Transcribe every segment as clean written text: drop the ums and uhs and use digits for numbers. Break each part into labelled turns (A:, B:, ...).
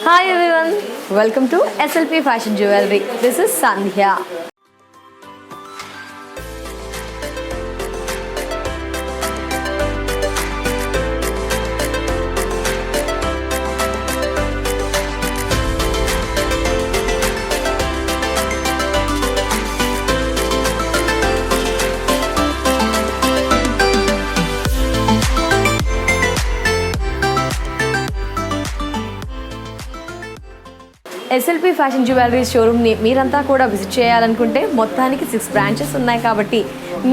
A: Hi everyone, welcome to SLP Fashion Jewelry. This is Sandhya. SLP fashion jewellery షోరూమ్ని మీరంతా కూడా visit చేయాలనుకుంటే మొత్తానికి 6 బ్రాంచెస్ ఉన్నాయి కాబట్టి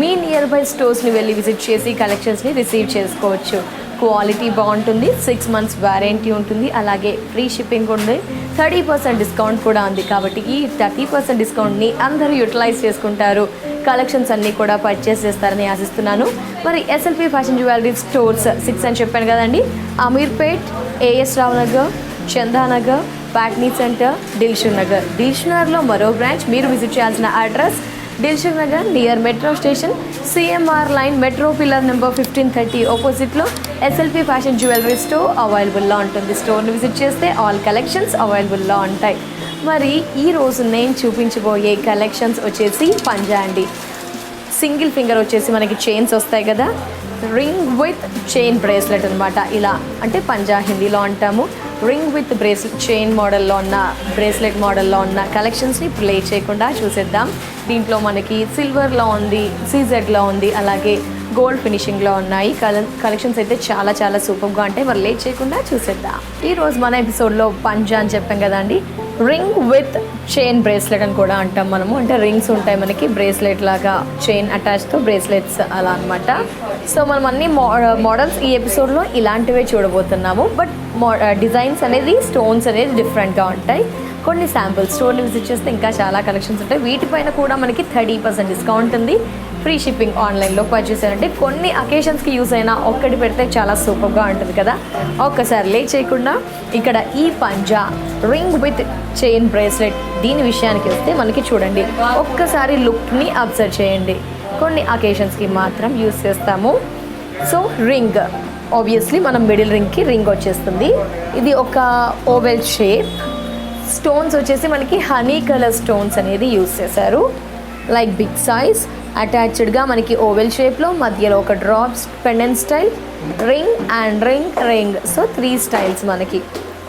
A: మీ నియర్ బై స్టోర్స్ని వెళ్ళి విజిట్ చేసి కలెక్షన్స్ని రిసీవ్ చేసుకోవచ్చు. క్వాలిటీ బాగుంటుంది, 6 months వారంటీ ఉంటుంది, అలాగే ఫ్రీ షిప్పింగ్ ఉంది, 30% డిస్కౌంట్ కూడా ఉంది. కాబట్టి ఈ 30% డిస్కౌంట్ని అందరూ యూటిలైజ్ చేసుకుంటారు, కలెక్షన్స్ అన్నీ కూడా పర్చేస్ చేస్తారని ఆశిస్తున్నాను. మరి ఎస్ఎల్పి ఫ్యాషన్ జ్యువెలరీ స్టోర్స్ 6 అని చెప్పాను కదండి. అమీర్పేట్, ఏఎస్ రావు నగర్, చందానగర్, ప్యాట్నీ సెంటర్, దిల్షుక్ నగర్లో మరో బ్రాంచ్. మీరు విజిట్ చేయాల్సిన address Dilsukh Nagar near metro station, CMR line, metro pillar number 1530 ఆపోజిట్లో ఎస్ఎల్పి ఫ్యాషన్ జ్యువెలరీ స్టోర్ అవైలబుల్లో ఉంటుంది. స్టోర్ని విజిట్ చేస్తే ఆల్ కలెక్షన్స్ అవైలబుల్లో ఉంటాయి. మరి ఈరోజు నేను చూపించబోయే కలెక్షన్స్ వచ్చేసి పంజా అండి. సింగిల్ ఫింగర్ వచ్చేసి మనకి చైన్స్ వస్తాయి కదా, రింగ్ విత్ చైన్ బ్రేస్లెట్ అనమాట. ఇలా అంటే పంజా హిందీలో అంటాము. రింగ్ విత్ బ్రేస్లెట్ చైన్ మోడల్లో ఉన్న, బ్రేస్లెట్ మోడల్లో ఉన్న కలెక్షన్స్ని ప్లే చేయకుండా చూసేద్దాం. దీంట్లో మనకి సిల్వర్లో ఉంది, సీజెడ్లో ఉంది, అలాగే గోల్డ్ ఫినిషింగ్లో ఉన్నాయి. కలెక్షన్స్ అయితే చాలా చాలా సూపర్గా ఉంటాయి. మరి లేట్ చేయకుండా చూసేద్దాం. ఈరోజు మన ఎపిసోడ్లో పంజా అని చెప్పాం కదండి. రింగ్ విత్ చైన్ బ్రేస్లెట్ అని కూడా అంటాం మనము. అంటే రింగ్స్ ఉంటాయి మనకి, బ్రేస్లెట్ లాగా చైన్ అటాచ్తో బ్రేస్లెట్స్ అలా అనమాట. సో మనం అన్ని మోడల్స్ ఈ ఎపిసోడ్లో ఇలాంటివే చూడబోతున్నాము. బట్ డిజైన్స్ అనేది, స్టోన్స్ అనేది డిఫరెంట్గా ఉంటాయి. కొన్ని శాంపుల్స్ స్టోర్ని విజిట్ చేస్తే ఇంకా చాలా కలెక్షన్స్ ఉంటాయి. వీటిపైన కూడా మనకి 30% డిస్కౌంట్ ఉంది. ఫ్రీ షిప్పింగ్ ఆన్లైన్లో పర్చేస్ అంటే కొన్ని అకేషన్స్కి యూస్ అయినా ఒక్కటి పెడితే చాలా సూపర్గా ఉంటుంది కదా. ఒక్కసారి లేట్ చేయకుండా ఇక్కడ ఈ పంజా రింగ్ విత్ చైన్ బ్రేస్లెట్ దీని విషయానికి వస్తే మనకి చూడండి, ఒక్కసారి లుక్ని అబ్జర్వ్ చేయండి. కొన్ని అకేషన్స్కి మాత్రం యూస్ చేస్తాము. సో రింగ్ ఆబ్వియస్లీ మనం మిడిల్ రింగ్కి రింగ్ వచ్చేస్తుంది. ఇది ఒక ఓవెల్ షేప్. స్టోన్స్ వచ్చేసి మనకి హనీ కలర్ స్టోన్స్ అనేది యూస్ చేశారు. లైక్ బిగ్ సైజ్ అటాచ్డ్గా మనకి ఓవెల్ షేప్లో, మధ్యలో ఒక drops pendant style, ring and ring ring. So 3 styles మనకి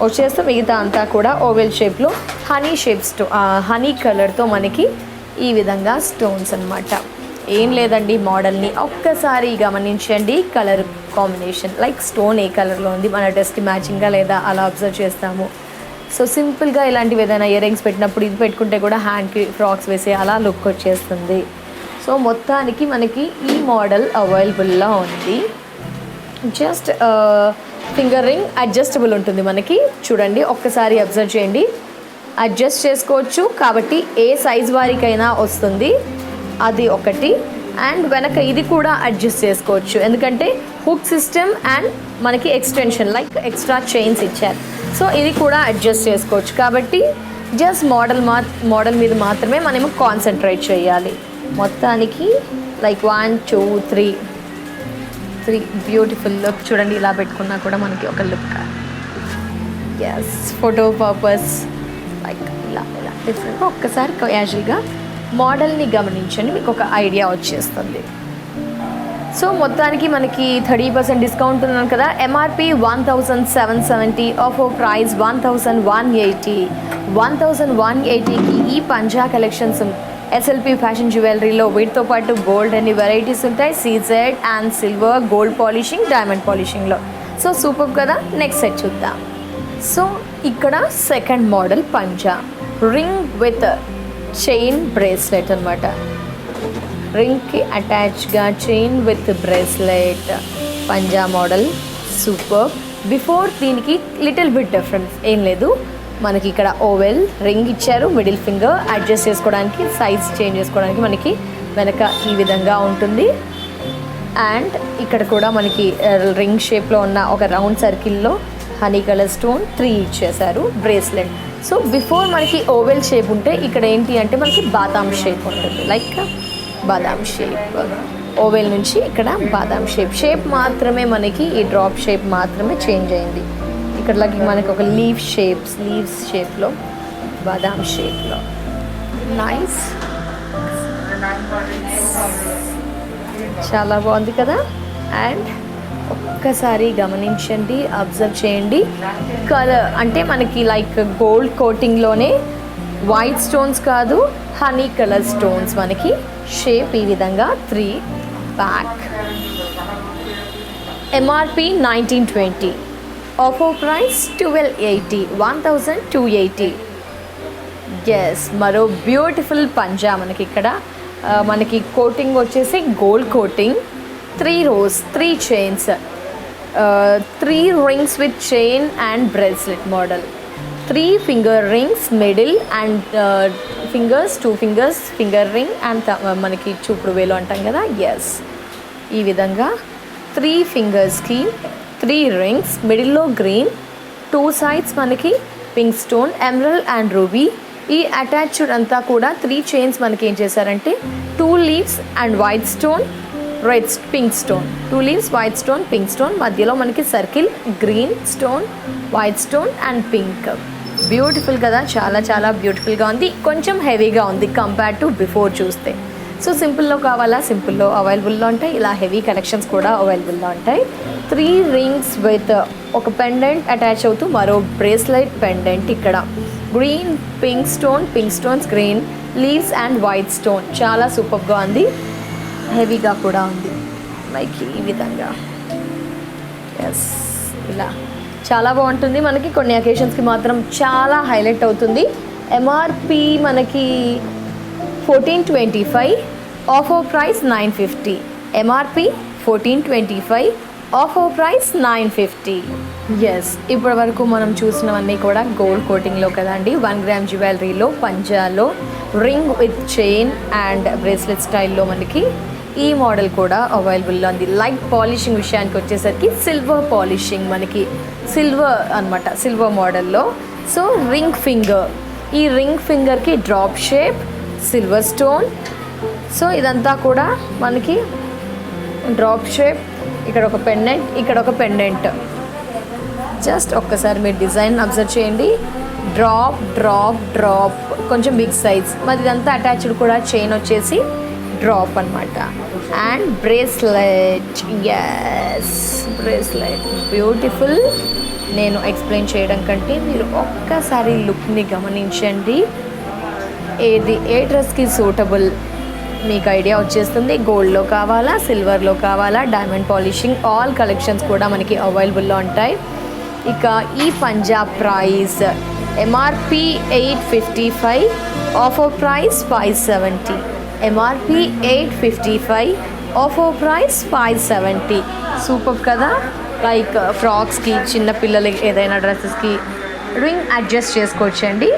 A: వచ్చేస్తే మిగతా అంతా కూడా ఓవెల్ షేప్లో హనీ షేప్స్, హనీ కలర్తో మనకి ఈ విధంగా స్టోన్స్ అనమాట. ఏం లేదండి, మోడల్ని ఒక్కసారి గమనించండి. కలర్ కాంబినేషన్ లైక్ స్టోన్ ఏ కలర్లో ఉంది, మన డ్రెస్కి మ్యాచింగ్గా లేదా అలా అబ్జర్వ్ చేస్తాము. సో సింపుల్గా ఇలాంటివి ఏదైనా ఇయర్ రింగ్స్ పెట్టినప్పుడు ఇది పెట్టుకుంటే కూడా హ్యాండ్కి ఫ్రాక్స్ వేసి అలా లుక్ వచ్చేస్తుంది. సో మొత్తానికి మనకి ఈ మోడల్ అవైలబుల్లో ఉంది. జస్ట్ ఫింగర్ రింగ్ అడ్జస్టబుల్ ఉంటుంది మనకి. చూడండి ఒక్కసారి అబ్జర్వ్ చేయండి, అడ్జస్ట్ చేసుకోవచ్చు కాబట్టి ఏ సైజ్ వారికైనా వస్తుంది. అది ఒకటి. అండ్ వెనక ఇది కూడా అడ్జస్ట్ చేసుకోవచ్చు, ఎందుకంటే హుక్ సిస్టమ్ అండ్ మనకి ఎక్స్టెన్షన్ లైక్ ఎక్స్ట్రా చైన్స్ ఇచ్చారు. సో ఇది కూడా అడ్జస్ట్ చేసుకోవచ్చు. కాబట్టి జస్ట్ మోడల్ మీద మాత్రమే మనము కాన్సన్ట్రేట్ చేయాలి. మొత్తానికి లైక్ 1 2 3 బ్యూటిఫుల్ లుక్. చూడండి ఇలా పెట్టుకున్నా కూడా మనకి ఒక look. Yes, photo purpose like ఇలా డిఫరెంట్గా ఒక్కసారి క్యాజువల్గా మోడల్ని గమనించండి, మీకు ఒక ఐడియా వచ్చేస్తుంది. సో మొత్తానికి మనకి 30% డిస్కౌంట్ ఉన్నాను కదా. MRP 1770, offer price 1180. 1180కి ఈ పంజా కలెక్షన్స్ ఎస్ఎల్పి ఫ్యాషన్ జ్యువెలరీలో. వీటితో పాటు గోల్డ్ అన్ని వెరైటీస్ ఉంటాయి, CZ and silver, gold polishing, diamond పాలిషింగ్లో. సో సూపర్ కదా. నెక్స్ట్ సెట్ చూద్దాం. సో ఇక్కడ సెకండ్ మోడల్ పంజా రింగ్ విత్ చైన్ బ్రేస్లెట్ అనమాట. రింగ్కి అటాచ్గా చైన్ విత్ బ్రేస్లెట్ పంజా మోడల్ సూపర్. బిఫోర్ దీనికి లిటిల్ బిట్ డిఫరెన్స్ ఏం లేదు. మనకి ఇక్కడ ఓవెల్ రింగ్ ఇచ్చారు, మిడిల్ ఫింగర్ అడ్జస్ట్ చేసుకోవడానికి, సైజ్ చేంజ్ చేసుకోవడానికి మనకి వెనక ఈ విధంగా ఉంటుంది. అండ్ ఇక్కడ కూడా మనకి రింగ్ షేప్లో ఉన్న ఒక రౌండ్ సర్కిల్లో హనీ కలర్ స్టోన్ 3 ఇచ్చేసారు బ్రేస్లెట్. సో బిఫోర్ మనకి ఓవెల్ షేప్ ఉంటే ఇక్కడ ఏంటి అంటే మనకి బాదాం షేప్ ఉంటుంది. లైక్ బాదాం షేప్, ఓవెల్ నుంచి ఇక్కడ బాదాం షేప్ మాత్రమే మనకి ఈ డ్రాప్ షేప్ మాత్రమే చేంజ్ అయింది. ఇక్కడలాగే మనకి ఒక లీవ్స్ షేప్లో బాదాం షేప్లో నైస్, చాలా బాగుంది కదా. అండ్ ఒక్కసారి గమనించండి, అబ్జర్వ్ చేయండి. కలర్ అంటే మనకి లైక్ గోల్డ్ కోటింగ్లోనే వైట్ స్టోన్స్ కాదు, హనీ కలర్ స్టోన్స్. మనకి షేప్ ఈ విధంగా 3 back. MRP 1920, offer price 1280, 1280. Yes, మరో బ్యూటిఫుల్ పంజా మనకి ఇక్కడ. మనకి కోటింగ్ వచ్చేసి gold coating, 3 rows, 3 chains, 3 rings with chain and bracelet model, 3 finger rings middle and fingers, 2 fingers finger ring and మనకి చూపుడు వేలు అంటాం కదా. ఎస్, ఈ విధంగా 3 ఫింగర్స్కి 3 రింగ్స్, మిడిల్లో గ్రీన్, 2 sides మనకి pink stone, emerald and ruby. ఈ అటాచ్డ్ అంతా కూడా 3 చైన్స్ మనకి ఏం చేశారంటే 2 leaves and white stone, red pink stone, 2 leaves white stone pink stone, మధ్యలో మనకి circle green stone white stone and pink. Beautiful కదా, చాలా చాలా బ్యూటిఫుల్గా ఉంది. కొంచెం హెవీగా ఉంది కంపేర్ టు బిఫోర్ చూస్తే. సో సింపుల్లో కావాలా, సింపుల్లో అవైలబుల్లో ఉంటాయి, ఇలా హెవీ కలెక్షన్స్ కూడా అవైలబుల్లో ఉంటాయి. 3 rings విత్ ఒక పెండెంట్ అటాచ్ అవుతూ మరో బ్రేస్లెట్ పెండెంట్. ఇక్కడ green pink stones green leaves and white stone. చాలా సూపర్గా ఉంది, హెవీగా కూడా ఉంది లైక్ ఈ విధంగా. ఎస్, ఇలా చాలా బాగుంటుంది. మనకి కొన్ని అకేషన్స్కి మాత్రం చాలా హైలైట్ అవుతుంది. ఎంఆర్పి మనకి 1425, offer price 950. MRP 1425, offer price 950. Yes, ఇప్పటి వరకు మనం చూసినవన్నీ కూడా గోల్డ్ కోటింగ్లో కదండి. 1 gram జ్యువెలరీలో పంజాలో ring with chain and bracelet స్టైల్లో మనకి ఈ మోడల్ కూడా అవైలబుల్లో ఉంది. లైట్ పాలిషింగ్ విషయానికి వచ్చేసరికి సిల్వర్ పాలిషింగ్, మనకి సిల్వర్ అనమాట, సిల్వర్ మోడల్లో. సో రింగ్ ఫింగర్, ఈ రింగ్ ఫింగర్కి drop shape silver stone. So ఇదంతా కూడా మనకి డ్రాప్ షేప్, ఇక్కడ ఒక పెండెంట్, ఇక్కడ ఒక పెండెంట్. జస్ట్ ఒక్కసారి మీరు డిజైన్ అబ్జర్వ్ చేయండి. డ్రాప్ డ్రాప్ డ్రాప్, కొంచెం బిగ్ సైజ్. మరి ఇదంతా అటాచ్డ్ కూడా చైన్ వచ్చేసి డ్రాప్ అనమాట. And bracelet, yes bracelet beautiful. నేను ఎక్స్ప్లెయిన్ చేయడం కంటే మీరు ఒక్కసారి లుక్ని గమనించండి. ఏది ఏ డ్రెస్కి సూటబుల్ మీకు ఐడియా వచ్చేస్తుంది. గోల్డ్లో కావాలా, సిల్వర్లో కావాలా, డైమండ్ పాలిషింగ్, ఆల్ కలెక్షన్స్ కూడా మనకి అవైలబుల్లో ఉంటాయి. ఇక ఈ Punjab price MRP 855, offer price 570. MRP 855, offer price 570. Super కదా, లైక్ ఫ్రాక్స్కి, చిన్నపిల్లలకి ఏదైనా డ్రెస్సెస్కి రింగ్ అడ్జస్ట్ చేసుకోవచ్చండి.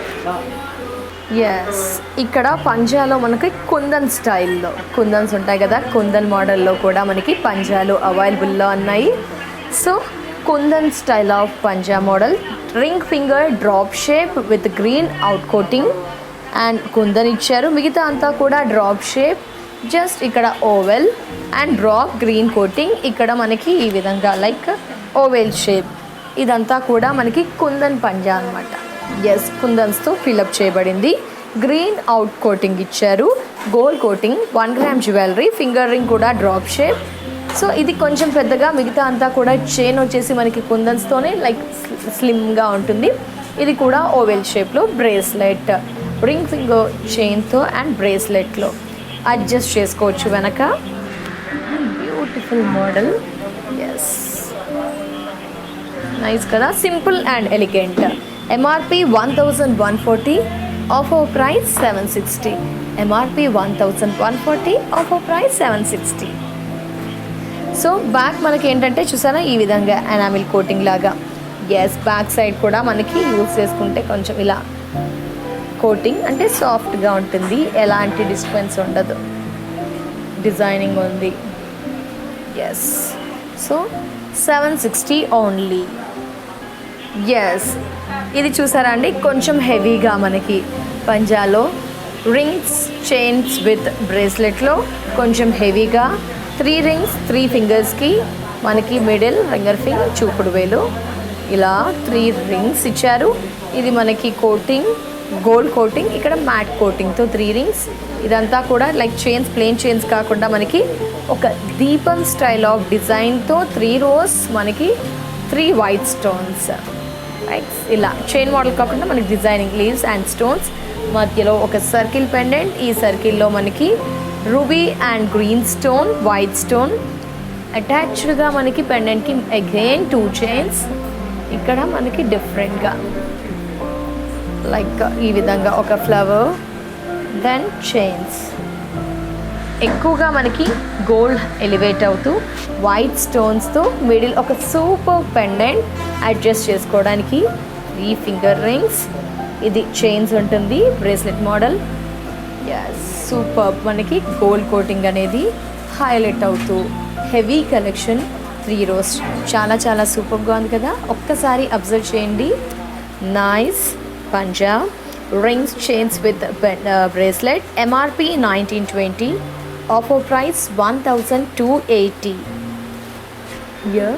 A: ఎస్, ఇక్కడ పంజాలో మనకి కుందన్ స్టైల్లో కుందన్స్ ఉంటాయి కదా, కుందన్ మోడల్లో కూడా మనకి పంజాలు అవైలబుల్లో ఉన్నాయి. సో కుందన్ స్టైల్ ఆఫ్ పంజా model, ring finger drop shape with green out coating and kundan ఇచ్చారు. మిగతా అంతా కూడా డ్రాప్ షేప్, జస్ట్ ఇక్కడ oval and drop green coating. ఇక్కడ మనకి ఈ విధంగా లైక్ ఓవెల్ షేప్. ఇదంతా కూడా మనకి కుందన్ పంజా అనమాట. ఎస్, కుందన్స్తో ఫిలప్ చేయబడింది. గ్రీన్ అవుట్ కోటింగ్ ఇచ్చారు, gold coating, 1 gram jewellery, finger ring కూడా డ్రాప్ షేప్. సో ఇది కొంచెం పెద్దగా, మిగతా అంతా కూడా చైన్ వచ్చేసి మనకి కుందన్స్తోనే లైక్ స్లిమ్గా ఉంటుంది. ఇది కూడా ఓవెల్ షేప్లో బ్రేస్లెట్, రింగ్ ఫింగర్ చైన్తో అండ్ బ్రేస్లెట్లో అడ్జస్ట్ చేసుకోవచ్చు వెనక. Beautiful model. ఎస్, నైస్ కదా, simple and elegant. MRP 1140, offer price 760. MRP 1140, offer price 760. So back మనకి ఏంటంటే చూసారా ఈ విధంగా ఎనామిల్ కోటింగ్ లాగా. ఎస్, బ్యాక్ సైడ్ కూడా మనకి యూజ్ చేసుకుంటే కొంచెం ఇలా కోటింగ్ అంటే సాఫ్ట్గా ఉంటుంది, ఎలాంటి డిస్టర్బెన్స్ ఉండదు, డిజైనింగ్ ఉంది. Yes, so 760 only. ఎస్, ఇది చూసారా అండి, కొంచెం హెవీగా మనకి పంజాలో రింగ్స్ చైన్స్ విత్ బ్రేస్లెట్లో కొంచెం హెవీగా 3 rings 3 ఫింగర్స్కి మనకి మిడిల్ ఫింగర్ చూపుడు వేలు ఇలా 3 రింగ్స్ ఇచ్చారు. ఇది మనకి కోటింగ్, గోల్డ్ కోటింగ్, ఇక్కడ మ్యాట్ కోటింగ్తో 3 రింగ్స్. ఇదంతా కూడా లైక్ చైన్స్, ప్లెయిన్ చైన్స్ కాకుండా మనకి ఒక దీపం స్టైల్ ఆఫ్ డిజైన్తో 3 రోస్, మనకి 3 వైట్ స్టోన్స్. రైట్, ఇలా చైన్ మోడల్ కాకుండా మనకి డిజైనింగ్ లీవ్స్ అండ్ స్టోన్స్. మధ్యలో ఒక సర్కిల్ పెండెంట్. ఈ సర్కిల్లో మనకి ruby and green stone, white stone. అటాచ్డ్గా మనకి పెండెంట్కి అగైన్ 2 చైన్స్. ఇక్కడ మనకి డిఫరెంట్గా లైక్ ఈ విధంగా ఒక ఫ్లవర్, దెన్ చైన్స్. ఎక్కువగా మనకి గోల్డ్ ఎలివేట్ అవుతూ వైట్ స్టోన్స్తో మిడిల్ ఒక సూపర్ పెండెంట్ అడ్జస్ట్ చేసుకోవడానికి 3 ఫింగర్ రింగ్స్. ఇది చైన్స్ ఉంటుంది, బ్రేస్లెట్ మోడల్. సూపర్, మనకి గోల్డ్ కోటింగ్ అనేది హైలైట్ అవుతూ హెవీ కలెక్షన్. 3 రోస్ చాలా చాలా సూపర్గా ఉంది కదా. ఒక్కసారి అబ్జర్వ్ చేయండి. నైస్ పంజాబ్ rings, chains with bracelet. MRP 1920, offer price 1280. Ear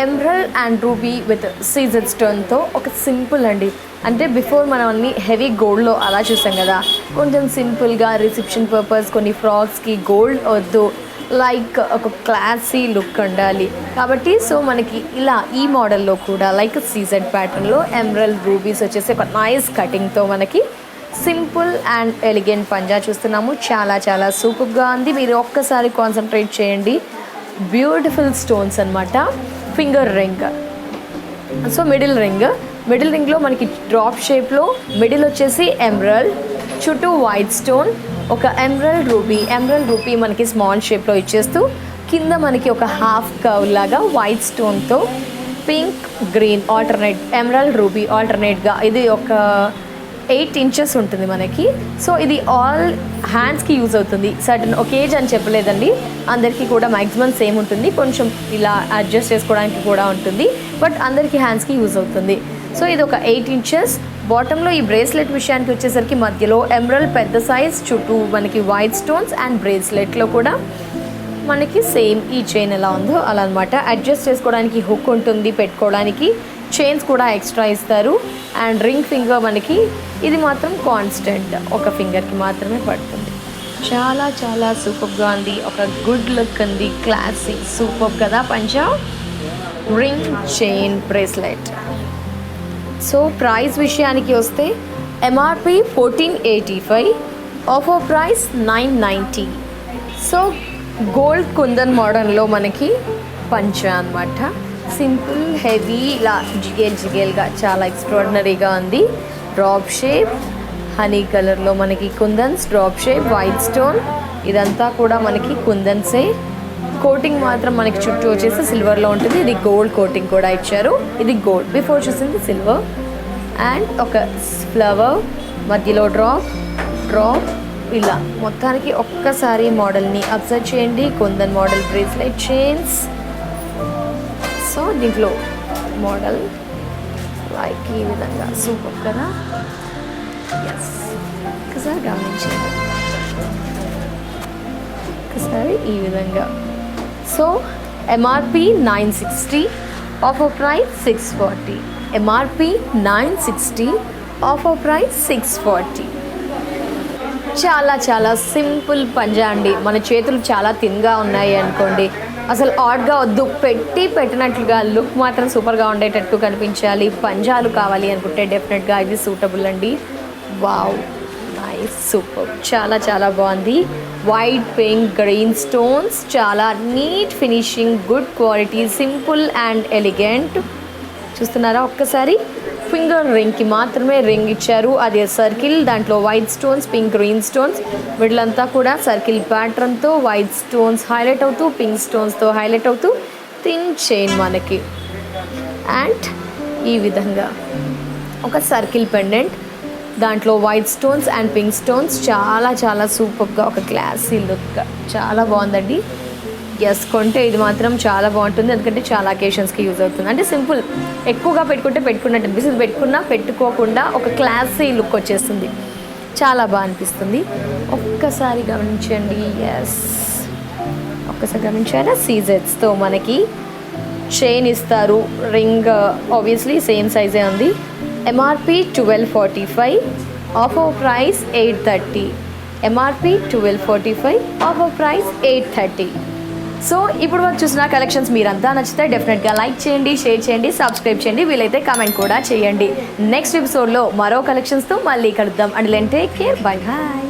A: emerald and ruby with CZ స్టోన్తో ఒక సింపుల్ అండి. అంటే బిఫోర్ మనం అన్ని హెవీ గోల్డ్లో అలా చూసాం కదా, కొంచెం సింపుల్గా రిసెప్షన్ పర్పస్ కొన్ని ఫ్రాక్స్కి గోల్డ్ వద్దు, లైక్ ఒక క్లాసీ లుక్ ఉండాలి కాబట్టి సో మనకి ఇలా ఈ మోడల్లో కూడా లైక్ సీజెడ్ ప్యాటర్న్లో ఎమరల్డ్ రూబీస్ వచ్చేసి ఒక నైస్ కటింగ్తో మనకి సింపుల్ అండ్ ఎలిగెంట్ పంజా చూస్తున్నాము. చాలా చాలా సూపర్గా ఉంది. మీరు ఒక్కసారి కాన్సన్ట్రేట్ చేయండి. బ్యూటిఫుల్ స్టోన్స్ అనమాట. ఫింగర్ రింగ్, సో మిడిల్ రింగ్లో మనకి డ్రాప్ షేప్లో మిడిల్ వచ్చేసి ఎమరల్డ్, చుట్టూ వైట్ స్టోన్, ఒక ఎమరల్డ్ రూబీ మనకి స్మాల్ షేప్లో ఇచ్చేస్తూ కింద మనకి ఒక హాఫ్ కర్వ్ లాగా వైట్ స్టోన్తో pink green alternate, emerald ruby ఆల్టర్నేట్గా. ఇది ఒక 8 ఇంచెస్ ఉంటుంది మనకి. సో ఇది ఆల్ హ్యాండ్స్కి యూజ్ అవుతుంది. సర్టన్ ఒక ఏజ్ అని చెప్పలేదండి, అందరికీ కూడా మ్యాక్సిమం సేమ్ ఉంటుంది. కొంచెం ఇలా అడ్జస్ట్ చేసుకోవడానికి కూడా ఉంటుంది, బట్ అందరికీ హ్యాండ్స్కి యూజ్ అవుతుంది. సో ఇది ఒక 8 ఇంచెస్. బాటంలో ఈ బ్రేస్లెట్ విషయానికి వచ్చేసరికి మధ్యలో ఎమరల్డ్ పెద్ద సైజ్, చుట్టూ మనకి వైట్ స్టోన్స్ అండ్ బ్రేస్లెట్లో కూడా మనకి సేమ్ ఈ చైన్ ఎలా ఉందో అలా అనమాట. అడ్జస్ట్ చేసుకోవడానికి హుక్ ఉంటుంది, పెట్టుకోవడానికి చైన్స్ కూడా ఎక్స్ట్రా ఇస్తారు. అండ్ రింగ్ ఫింగర్ మనకి ఇది మాత్రం కాన్స్టెంట్, ఒక ఫింగర్కి మాత్రమే పడుతుంది. చాలా చాలా సూపర్గా ఉంది. ఒక గుడ్ లుక్ ఉంది, క్లాసీ సూపర్ కదా పంజా. Ring, chain, bracelet. So price విషయానికి వస్తే MRP 1485, offer price 990. So gold kundan మోడల్లో మనకి పంచా అనమాట. సింపుల్ హెవీ ఇలా జిగేల్గా చాలా ఎక్స్ట్రాడినరీగా ఉంది. డ్రాప్ షేప్, హనీ కలర్లో మనకి కుందన్స్, డ్రాప్ షేప్, వైట్ స్టోన్. ఇదంతా కూడా మనకి కుందన్సే. కోటింగ్ మాత్రం మనకి చుట్టూ వచ్చేసి సిల్వర్లో ఉంటుంది. ఇది గోల్డ్ కోటింగ్ కూడా ఇచ్చారు. ఇది గోల్డ్, బిఫోర్ చూసింది సిల్వర్. అండ్ ఒక ఫ్లవర్, మధ్యలో డ్రాప్ ఇలా మొత్తానికి ఒక్కసారి మోడల్ని అబ్జర్వ్ చేయండి. Kundan model bracelet chains. So దీంట్లో మోడల్ లైక్ ఈ విధంగా సూపర్ కదా. ఎస్, ఒకసారి గమనించండి, ఒకసారి ఈ విధంగా. So MRP 960, offer price 640. MRP 960, offer price 640. చాలా చాలా సింపుల్ పంజా అండి. మన చేతులు చాలా థిన్గా ఉన్నాయి అనుకోండి, అసలు ఆడ్గా వద్దు, పెట్టినట్లుగా లుక్ మాత్రం సూపర్గా ఉండేటట్టు కనిపించాలి. పంజాలు కావాలి అనుకుంటే డెఫినెట్గా ఇది సూటబుల్ అండి. వావ్, నైస్, సూపర్, చాలా చాలా బాగుంది. వైట్, పింక్, గ్రీన్ స్టోన్స్, చాలా neat finishing, good quality, simple and elegant. చూస్తున్నారా ఒక్కసారి. ఫింగర్ రింగ్కి మాత్రమే రింగ్ ఇచ్చారు, అదే సర్కిల్. దాంట్లో white stones, pink, green stones, middle అంతా కూడా సర్కిల్ ప్యాటర్న్తో వైట్ స్టోన్స్ హైలైట్ అవుతూ, పింక్ స్టోన్స్తో హైలైట్ అవుతూ, థిన్ చైన్ మనకి. అండ్ ఈ విధంగా ఒక సర్కిల్ పెండెంట్, దాంట్లో white stones and pink stones. చాలా చాలా సూపర్గా ఒక క్లాసీ లుక్, చాలా బాగుందండి. ఎస్, కొంటే ఇది మాత్రం చాలా బాగుంటుంది, ఎందుకంటే చాలా అకేషన్స్కి యూజ్ అవుతుంది. అంటే సింపుల్, ఎక్కువగా పెట్టుకున్నట్టు అనిపిస్తుంది, పెట్టుకోకుండా ఒక క్లాసీ లుక్ వచ్చేస్తుంది, చాలా బాగా అనిపిస్తుంది. ఒక్కసారి గమనించండి. ఎస్, ఒక్కసారి గమనించారా, సీజెట్స్తో మనకి చైన్ ఇస్తారు, రింగ్ ఆబ్వియస్లీ సేమ్ సైజే ఉంది. MRP 1245, offer price 830. MRP 1245, offer price 830. So ఇప్పుడు వరకు చూసిన కలెక్షన్స్ మీరంతా నచ్చితే డెఫినెట్గా లైక్ చేయండి, షేర్ చేయండి, సబ్స్క్రైబ్ చేయండి, వీలైతే కామెంట్ కూడా చేయండి. నెక్స్ట్ ఎపిసోడ్లో మరో కలెక్షన్స్తో మళ్ళీ కలుద్దాం. And take care, bye bye.